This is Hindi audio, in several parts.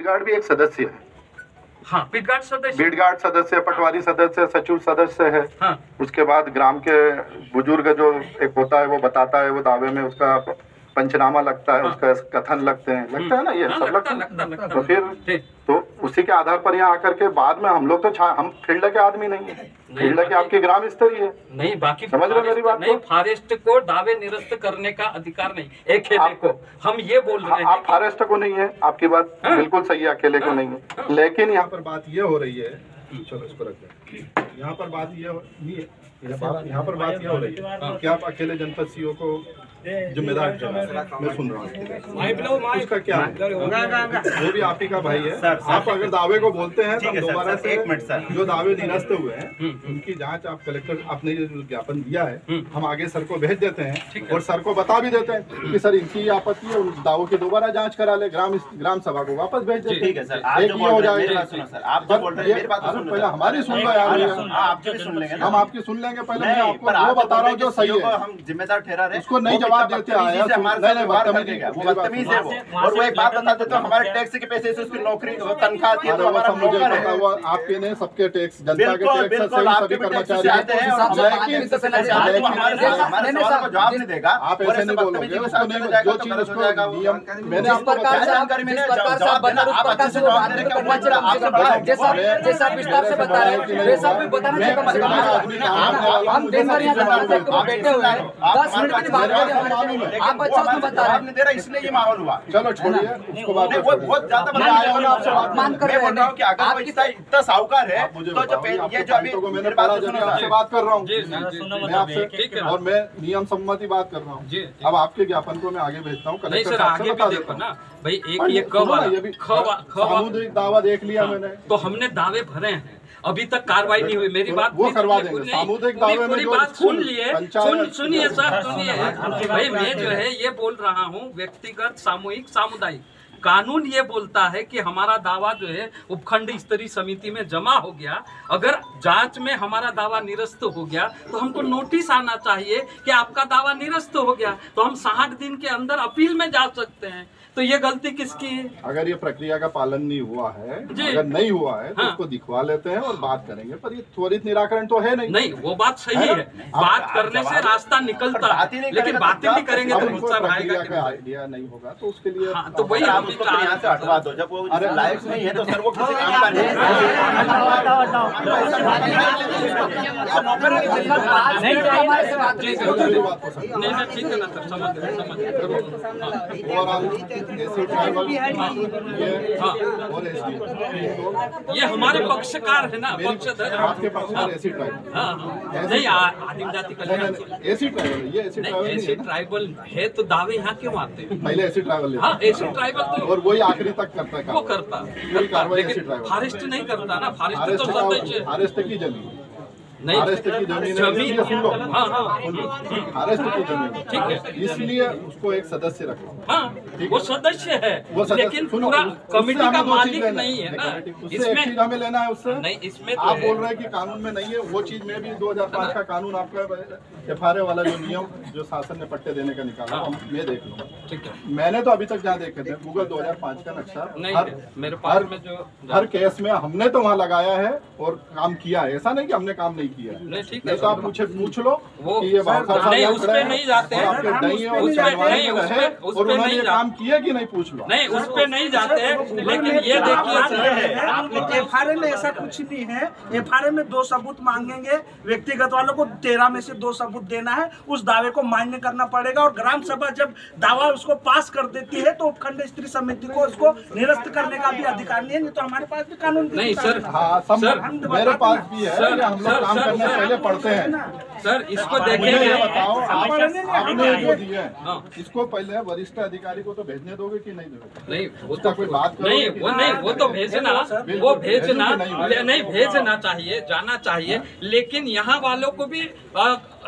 बीटगार्ड भी एक सदस्य है। हाँ, बीटगार्ड सदस्य, पटवारी सदस्य, सचिव सदस्य है। हाँ। उसके बाद ग्राम के बुजुर्ग जो एक होता है वो बताता है, वो दावे में उसका पंचनामा लगता है। हाँ। उसका कथन लगता है ना, ये सब लगता। तो फिर तो उसी के आधार पर यहाँ आकर के बाद में हम लोग तो हम फील्ड के आदमी नहीं है, फील्ड के आपके ग्राम स्तरीय है। नहीं, बाकी समझ रहे मेरी बात? नहीं, फॉरेस्ट को दावे निरस्त करने का अधिकार नहीं, एक खेले को हम ये बोल रहे हैं। आप फॉरेस्ट को नहीं है, आपकी बात बिल्कुल सही है, अकेले को नहीं है। लेकिन यहाँ पर बात ये हो रही है, चलो इसको रख दो। यहाँ पर बात ये नहीं है, यहाँ पर बात ये हो रही है कि आप अकेले जनपद सीओ को जिम्मेदार मैं सुन रहा हूँ। उसका क्या है, वो भी आप ही का भाई है। आप अगर दावे को बोलते हैं तो दोबारा से जो दावे निरस्त हुए हैं उनकी जांच आप कलेक्टर, आपने जो ज्ञापन दिया है हम आगे सर को भेज देते हैं और सर को बता भी देते हैं कि सर इनकी आपत्ति है, उस दावों की दोबारा जांच करा ले, ग्राम सभा को वापस भेज देते हैं। ठीक है सर, आप जो हो जाएगा। आप जो बोल रहे हैं मेरी बात पहले हमारी सुन लो यार, आपकी सुन लेंगे, हम आपकी सुन लेंगे। पहले मैं आपको वो बता रहा हूँ जो सही है, हम जिम्मेदार ठहरा रहे, उसको नहीं जवाब देते आए, वो बदतमीज है वो। और वो एक बात बता देते, हमारे टैक्स के पैसे से उसकी नौकरी तनख्वाह आती है, तो हमारा नौकर है। आपके नहीं, सबके टैक्स, जनता के टैक्स सभी कर्मचारी आते हैं। हमारे सवाल को जवाब नहीं देगा, आप ऐसे नहीं बोलोगे, जो चीज उसको नियम मैंने आपको जानकारी मैंने जवाब देना, आप अच्छे से जवाब देने का आपसे बड़ा जैसा विस्तार से बता रहे हैं वैसा भी बताना चाहिए। हम दिन भर यहाँ बैठे हुए हैं, 10 मिनट की बात करें, आप अच्छा उसको बता रहे हैं, दे रहा, इसलिए ये माहौल हुआ। चलो छोड़िए उसको, बात वो बहुत ज्यादा मान कर रहे हैं कि अगर वो इतना साहूकार है तो जो ये जो अभी मैंने आपसे बात कर रहा हूँ, मैं आपसे, और मैं नियम सम्मति बात कर रहा हूँ। अब आपके ज्ञापन को मैं आगे भेजता हूँ कलेक्टर साहब से, बता देता हूँ भाई। एक ये सामुदायिक दावा देख लिया मैंने, तो हमने दावे भरे हैं, अभी तक कार्रवाई नहीं हुई। मेरी बात वो करवा देंगे। सामुदायिक दावे में बात सुन लिए, सुनिए सर, सुनिए भाई। मैं जो है ये बोल रहा हूँ व्यक्तिगत, सामूहिक, सामुदायिक। कानून ये बोलता है कि हमारा दावा जो है उपखंड स्तरीय समिति में जमा हो गया, अगर जांच में हमारा दावा निरस्त हो गया तो हमको नोटिस आना चाहिए कि आपका दावा निरस्त हो गया, तो हम 60 दिन के अंदर अपील में जा सकते हैं। तो ये गलती किसकी है? अगर ये प्रक्रिया का पालन नहीं हुआ है, अगर नहीं हुआ है तो उसको दिखवा लेते हैं और बात करेंगे, पर ये त्वरित निराकरण तो है नहीं। नहीं, वो बात सही है, बात करने से रास्ता निकलता है, लेकिन बातें नहीं करेंगे तो नुकसान आएगा। आइडिया नहीं होगा तो उसके लिए तो वही आप उसको यहाँ से हटवा दो, जब वो लायक नहीं है तो सर वो किसी काम का नहीं है। ठीक है ना सर, समझ ये हमारे पक्षकार है ना, पक्षधर। आपके पक्षकार एसी ट्राइबल नहीं, आदिम जाति कल्याण एसी ट्राइबल, ये एसी ट्राइबल है तो दावे यहाँ क्यों आते हैं? पहले एसी ट्राइबल, हाँ एसी ट्राइबल तो, और वही आखिरी तक करता है, वो करता, लेकिन फॉरेस्ट नहीं करता ना। फॉरेस्ट तो फॉरेस्ट की जमीन नहीं, फॉरेस्ट की जमीन, सुन लो, फॉरेस्ट की जमीन, ठीक है, इसलिए उसको एक सदस्य रखो। हाँ, वो सदस्य है, लेकिन पूरा कमेटी का मालिक नहीं है ना। इसमें एक चीज हमें लेना है उससे। नहीं, इसमें आप बोल रहे हैं कि कानून में नहीं है, वो चीज में भी 2005 का कानून आपका FRA वाला जो नियम जो शासन ने पट्टे देने का निकाला, मैं देख लूंगा। ठीक है, मैंने तो अभी तक जहाँ देखे थे गूगल 2005 का नक्शा, मेरे पास में जो हर केस में हमने तो वहाँ लगाया है और काम किया है, ऐसा नहीं कि हमने काम नहीं किया। नहीं तो आप पूछ लो कि ये नहीं, उस पे नहीं जाते हैं, और उन्होंने काम किया कि नहीं, पूछ लो। नहीं, उस पे नहीं जाते, लेकिन ये देखिए FRA में ऐसा कुछ नहीं है। FRA में 2 सबूत मांगेंगे, व्यक्तिगत वालों को 13 में से 2 सबूत देना है, उस दावे को मान्य करना पड़ेगा। और ग्राम सभा जब दावा उसको पास कर देती है तो उपखंड स्तरीय समिति को उसको निरस्त करने का भी अधिकार नहीं है। नहीं तो हमारे पास भी कानून नहीं सर। हाँ, मेरे पास भी है, हम लोग काम करने पहले पढ़ते हैं सर। इसको देखेंगे, बताओ आपने जो दिए इसको पहले वरिष्ठ अधिकारी को तो भेजने दोगे कि नहीं दोगे? नहीं, वो तो कोई बात नहीं, वो तो भेजना, वो भेजना नहीं, भेजना चाहिए, जाना चाहिए, लेकिन यहाँ वालों को भी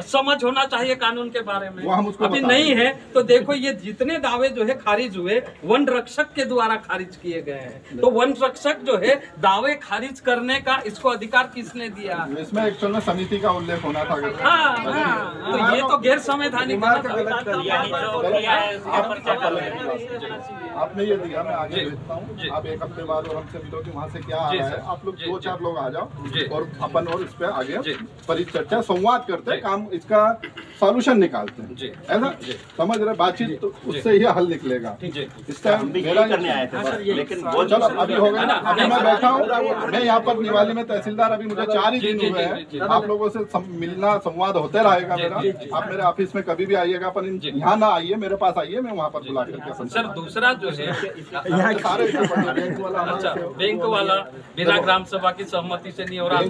समझ होना चाहिए कानून के बारे में। अभी नहीं है तो देखो, ये जितने दावे जो है खारिज हुए वन रक्षक के द्वारा खारिज किए गए हैं, तो वन रक्षक जो है दावे खारिज करने का इसको अधिकार किसने दिया? इसमें एक्चुअल में समिति का उल्लेख होना था। तो ये तो गैर संवैधानिक है। आपने ये दिया, मैं आगे भेजता हूँ। आप एक हफ्ते बाद और हमसे मिलोगे, वहाँ से क्या आ रहा है, आप लोग 2-4 लोग आ जाओ और अपन और इस पे आगे परिचर्चा संवाद करते हैं, काम इसका सॉल्यूशन निकालते हैं। ऐसा समझ रहे, बातचीत तो उससे ही हल निकलेगा। इसका मेरा लेकिन चलो अभी हो गया ना, अभी मैं बैठा हूँ, मैं यहाँ पर निवाली में तहसीलदार, अभी मुझे 4 ही दिन हुए हैं। आप लोगों से मिलना संवाद होते रहेगा मेरा। आप मेरे ऑफिस में कभी भी आइएगा, पर यहाँ ना आइए, मेरे पास आइए, मैं वहाँ पर बुला करके। सर दूसरा जो है सारे बैंक वाला बिना ग्राम सभा की सहमति से नहीं हो रहा।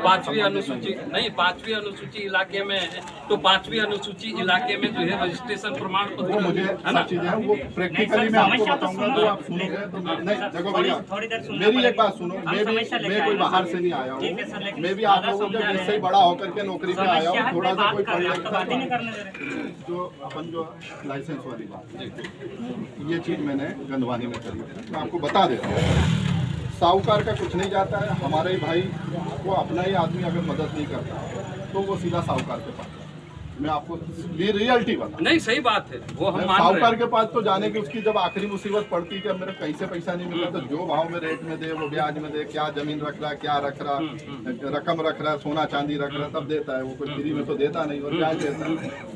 5वीं अनुसूची नहीं, 5वीं अनुसूची इलाके में है, तो 5वीं अनुसूची इलाके में जो है रजिस्ट्रेशन प्रमाण पत्र मुझे सब चीजें हैं, वो प्रैक्टिकली मैं आपको बताऊंगा, तो आप सुनोगे तो नहीं। देखो भैया, मेरी एक बात सुनो, मैं कोई बाहर से नहीं आया हूँ, मैं भी आप लोगों के बीच से ही बड़ा होकर के नौकरी पे आया हूँ। थोड़ा सा कोई पढ़ लिखा जो अपन जो लाइसेंस वाली बात, ये चीज मैंने गंदवानी में करी थी, मैं आपको बता देता हूँ। साहूकार का कुछ नहीं जाता है, हमारे भाई को अपना ही आदमी अगर मदद नहीं करता तो वो सीधा साहूकार के पास। मैं आपको रियलिटी बता, नहीं सही बात है, वो हम मान रहे हैं। साहूकार के पास तो जाने की उसकी जब आखिरी मुसीबत पड़ती है कि अब मेरे कहीं से पैसा नहीं मिला, तो जो भाव में रेट में दे, वो ब्याज में दे, क्या जमीन रख रहा है, क्या रख रहा, रकम रख रहा है, सोना चांदी रख रहा है, तब देता है। वो कोई फ्री में तो देता नहीं और ब्याज देता है।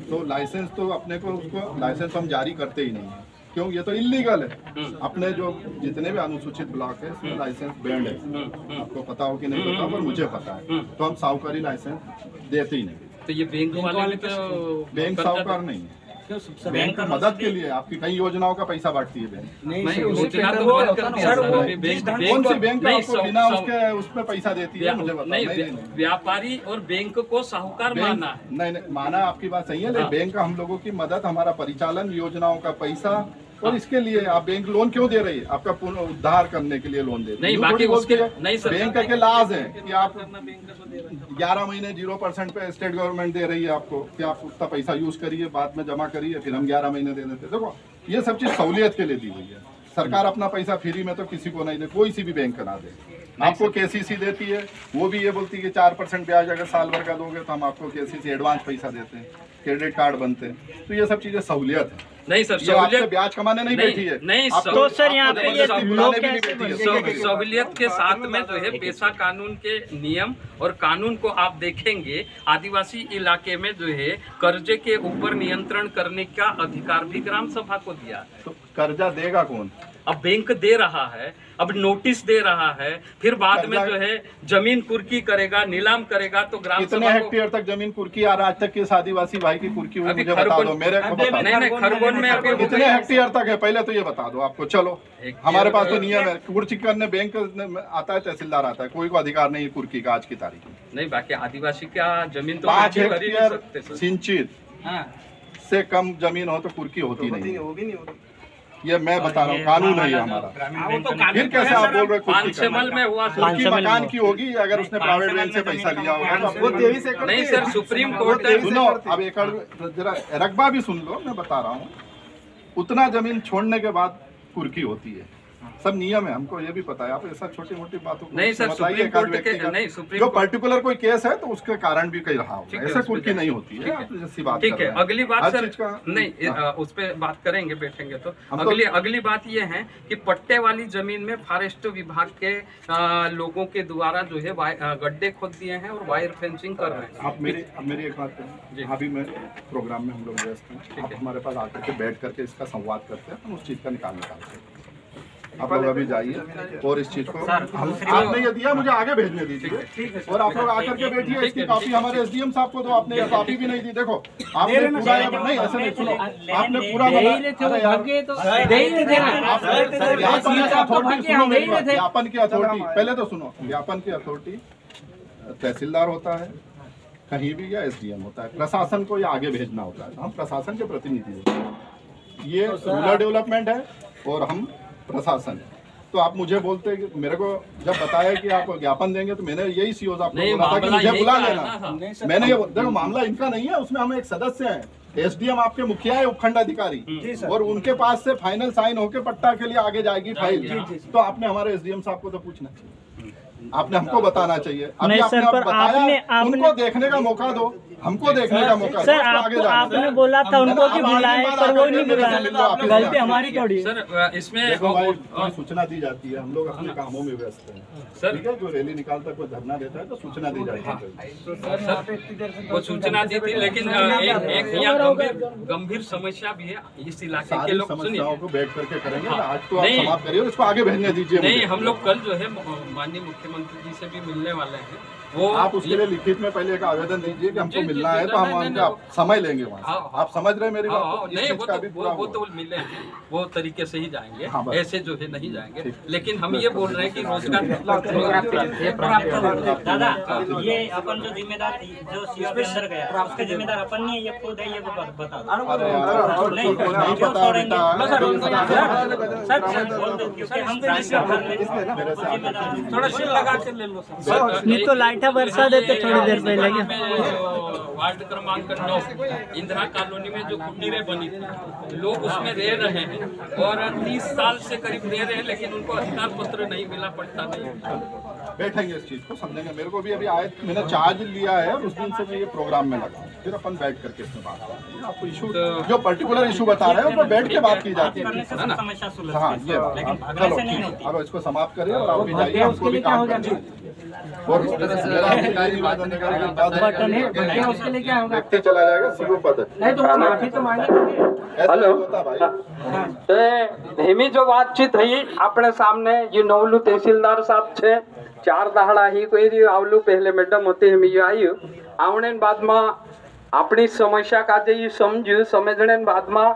तो लाइसेंस तो अपने को, उसको लाइसेंस हम जारी करते ही नहीं है, क्यों? ये तो इलीगल है। अपने जो जितने भी अनुसूचित ब्लॉक है इसमें लाइसेंस बैंड है। आपको पता हो कि नहीं पता, पर मुझे पता है। तो हम साहूकारी लाइसेंस देते ही नहीं। तो ये बैंक वाले भी तो बैंक साहूकार नहीं है, बैंक मदद के लिए आपकी कई योजनाओं का पैसा बांटती है बैंक। नहीं, योजना तो बंद कर दिया सर। कौन सी बैंक आपको बिना उसमें पैसा देती है, मुझे बताओ। नहीं, व्यापारी और बैंक को साहूकार माना है। नहीं, माना आपकी बात सही है, लेकिन बैंक का हम लोगों की मदद, हमारा परिचालन, योजनाओं का पैसा, और इसके लिए आप बैंक लोन क्यों दे रही है? आपका उद्धार करने के लिए लोन दे रही है। नहीं, बाकी उसके नहीं सर, बैंक के लाज है कि आप 11 महीने 0% पे स्टेट गवर्नमेंट दे रही है आपको, कि आप उतना पैसा यूज करिए, बाद में जमा करिए, फिर हम 11 महीने दे देते। देखो, ये सब चीज सहूलियत के लिए दी हुई है। सरकार अपना पैसा फ्री में तो किसी को नहीं दे, कोई सी भी बैंक ना दे। आपको केसीसी देती है, वो भी ये बोलती है कि 4% ब्याज अगर साल भर का दोगे तो हम आपको केसीसी एडवांस पैसा देते हैं, क्रेडिट कार्ड बनते हैं। तो ये सब चीजें सहूलियत है। नहीं सर, सहूलियत ब्याज कमाने नहीं बैठी है। नहीं तो सर यहाँ पे ये सहूलियत के साथ में जो है पेशा कानून के नियम और कानून को आप देखेंगे। आदिवासी इलाके में जो है कर्जे के ऊपर नियंत्रण करने का अधिकार भी ग्राम सभा को दिया है। तो कर्जा देगा कौन? अब बैंक दे रहा है, अब नोटिस दे रहा है, फिर बाद में जो है जमीन कुर्की करेगा, नीलाम करेगा, तो ग्राम कितने हेक्टेयर तक जमीन कुर्की आ रहा? आज तक किस आदिवासी भाई की कुर्की हुई, मुझे बता दो, मेरे को बता दो। नहीं, खरगोन में कितने हेक्टेयर तक है पहले तो ये बता दो आपको। चलो, हमारे पास तो नियम है, कुर्की करने बैंक आता है, तहसीलदार आता है, कोई को अधिकार नहीं है कुर्की का आज की तारीख में। नहीं, बाकी आदिवासी का जमीन तो 5 हेक्टेयर सिंचित से कम जमीन हो तो कुर्की होती नहीं, ये मैं बता रहा हूँ, कानून है ये हमारा। फिर कैसे आप बोल रहे? पांचमल में हुआ, कुर्की मकान की होगी अगर उसने प्राइवेट बैंक से पैसा लिया होगा। वो 23 एकड़ नहीं सर, सुप्रीम कोर्ट सुनो, अब एकड़ जरा रकबा भी सुन लो, मैं बता रहा हूँ। उतना जमीन छोड़ने के बाद कुर्की होती है, सब नियम है, हमको ये भी पता है। आप ऐसा छोटी मोटी बातों नहीं सर, सुप्रीम कोर्ट के नहीं, सुप्रीम जो पर्टिकुलर कोई केस है तो उसके कारण भी कहीं रहा होगा, ऐसा कुर्की नहीं होती है। आप जैसी बात ठीक है, अगली बात सर नहीं, हाँ। उस पर बात करेंगे, बैठेंगे तो। अगली बात ये है कि पट्टे वाली जमीन में फॉरेस्ट विभाग के लोगों के द्वारा जो है गड्ढे खोद दिए हैं और वायर फेंसिंग कर रहे हैं। आप मेरी एक बात करें, अभी मैं प्रोग्राम में हम लोग व्यस्त हैं, आप हमारे पास आकर के बैठ करके इसका संवाद करते हैं, हम उस चीज का निकालते हैं। आप लोग अभी जाइए और इस चीज को आपने ये दिया, मुझे आगे भेजने दीजिए, और आप लोग आकर के बैठिए। इसकी कॉपी हमारे एसडीएम साहब को, तो आपने ये कॉपी भी नहीं दी। देखो, आपने पूरा नहीं, ऐसे नहीं, सुनो, आपने पूरा ज्ञापन की अथॉरिटी, पहले तो सुनो, ज्ञापन की अथॉरिटी तहसीलदार होता है कहीं भी, या एसडीएम होता है। प्रशासन को ये आगे भेजना होता है, हम प्रशासन के प्रतिनिधि होते हैं। ये रूरल डेवलपमेंट है और हम प्रशासन। तो आप मुझे बोलते कि मेरे को जब बताया कि आप ज्ञापन देंगे, तो मैंने यही सीओ साहब को बोला था कि मुझे बुला लेना। मैंने ये देखो, मामला इनका नहीं है, उसमें हम एक सदस्य हैं, एसडीएम आपके मुखिया है, उपखंड अधिकारी, और उनके पास से फाइनल साइन होके पट्टा के लिए आगे जाएगी फाइल। तो आपने हमारे एसडीएम साहब को तो पूछना चाहिए। आपने हमको बताना चाहिए। अभी नहीं आपने सर, पर बताया, आपने उनको देखने का मौका दो, हमको देखने का मौका दो। सर आपने बोला था उनको कि बुलाए, पर वो नहीं बुलाए, गलती हमारी थोड़ी है। सर इसमें देखो भाई, सूचना दी जाती है, हम लोग अपने कामों में व्यस्त हैं सर। ठीक है, जो रैली निकालता है, कोई धरना देता है तो सूचना दी जाती है। वो सूचना दी थी, लेकिन एक यहाँ गंभीर समस्या भी है इस इलाके के लोग। समस्याओं को बैठ करके करेंगे। आज तो आप समाप्त करिए, उसको आगे भेजने दीजिए। नहीं, हम लोग कल जो है माननीय मुख्यमंत्री जी से भी मिलने वाले हैं। वो आप उसके लिए लिखित में पहले एक आवेदन दीजिए कि हमको मिलना है, तो हम उनका समय लेंगे वहाँ। आप समझ रहे हैं मेरी बात? नहीं, वो तो मिले हैं, वो तरीके से ही जाएंगे, ऐसे जो है नहीं जाएंगे। लेकिन हम ये बोल रहे हैं कि रोजगार दादा, ये अपन जो जिम्मेदार जो सीओ के अंदर गया उसके जिम्मेदार अपन नहीं है, ये खुद है, ये बता थोड़ा शील लगा के ले लो नहीं तो लाइट बरसा देते थोड़ी देर पहले। वार्ड क्रमांक 9 इंदिरा कॉलोनी में जो कुटीरें बनी थी, लोग उसमें रह रहे हैं और 30 साल से करीब रह रहे हैं, लेकिन उनको अधिकार पत्र नहीं मिला, पट्टा नहीं। बैठेंगे, इस चीज को समझेंगे। मेरे को भी अभी आए, मैंने चार्ज लिया है और उस दिन से मैं ये प्रोग्राम में लगा, फिर अपन बैठ करके इसमें बात करेंगे। आपको इशू जो पर्टिकुलर इशू बता रहे हैं उस पर बैठ के बात की जाती है। हाँ, ये चलो अब इसको समाप्त करिए और आप भी जाइए, उसको भी काम करिए। और व्यक्ति चला जाएगा सीओ पद। हेलो, हेमी जो बातचीत है अपने सामने ये नवलू तहसीलदार साहब छे 4 दहाड़ा ही कोई आवलू पहले मैडम होती हेमी आई आवने बाद में अपनी समस्या काजे ये समझू समझने बाद में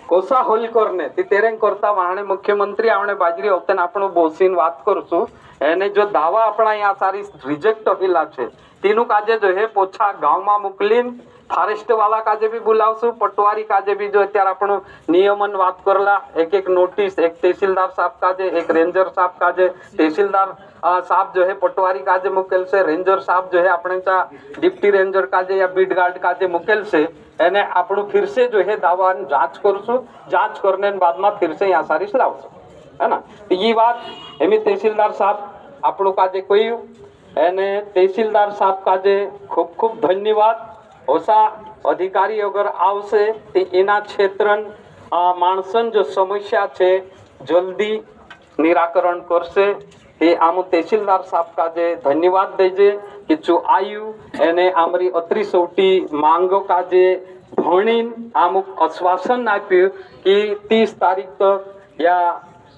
कोसा होल करने ती तेरे करता वहाने मुख्यमंत्री आवने बाजरी होते आपणो बोसीन बात करसु एने जो दावा अपना यहाँ सारी रिजेक्ट होला छे तीनों काजे जो है पोछा गांव में मोकलीन फॉरेस्ट वाला काजे भी बुलावसु, पटवारी काजे भी जो अत्यार आपणो नियमन बात करला, एक नोटिस, एक तहसीलदार साहब काजे, एक रेंजर साहब काजे, तहसीलदार साहब जो है पटवारी काजे मुकेल से, रेंजर साहब जो है अपने डिप्टी रेंजर काजे या बीट गार्ड काजे मुकेल से एने आपणो फिर से जो है दावा जांच करसु, जांच करने बाद में फिर से यहाँ सारी लावसु, है ना। तो ये बात एमी तहसीलदार साहब आपणो काजे कोई एने तहसीलदार साहब काजे खूब खूब धन्यवाद। होसा अधिकारी अगर आवशे ते एना क्षेत्रन माणसन जो समस्या छे जल्दी निराकरण करशे। ते आम तहसीलदार साहब काजे धन्यवाद देजे कि जो आयु एने आमरी अतरी सौटी मांगो काजे भणीन आमुक आश्वासन आप्यु कि 30 तारीख तक या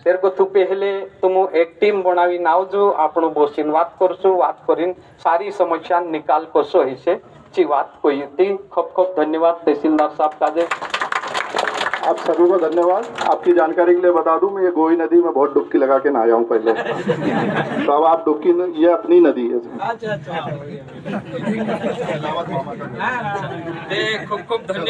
तेरे को तू पहले तुम एक टीम बनावी आवजो, आपणो बोसीन बात करशु, बात करीन सारी समस्या निकाल करशो हिसे ची बात कोई थी। खूब खूब धन्यवाद तहसीलदार साहब काजे। आप सभी को धन्यवाद। आपकी जानकारी के लिए बता दूं, मैं ये गोई नदी में बहुत डुबकी लगा के नहाया हूँ पहले। तो अब आप डुबकी, ये अपनी नदी है। खूब खूब धन्यवाद।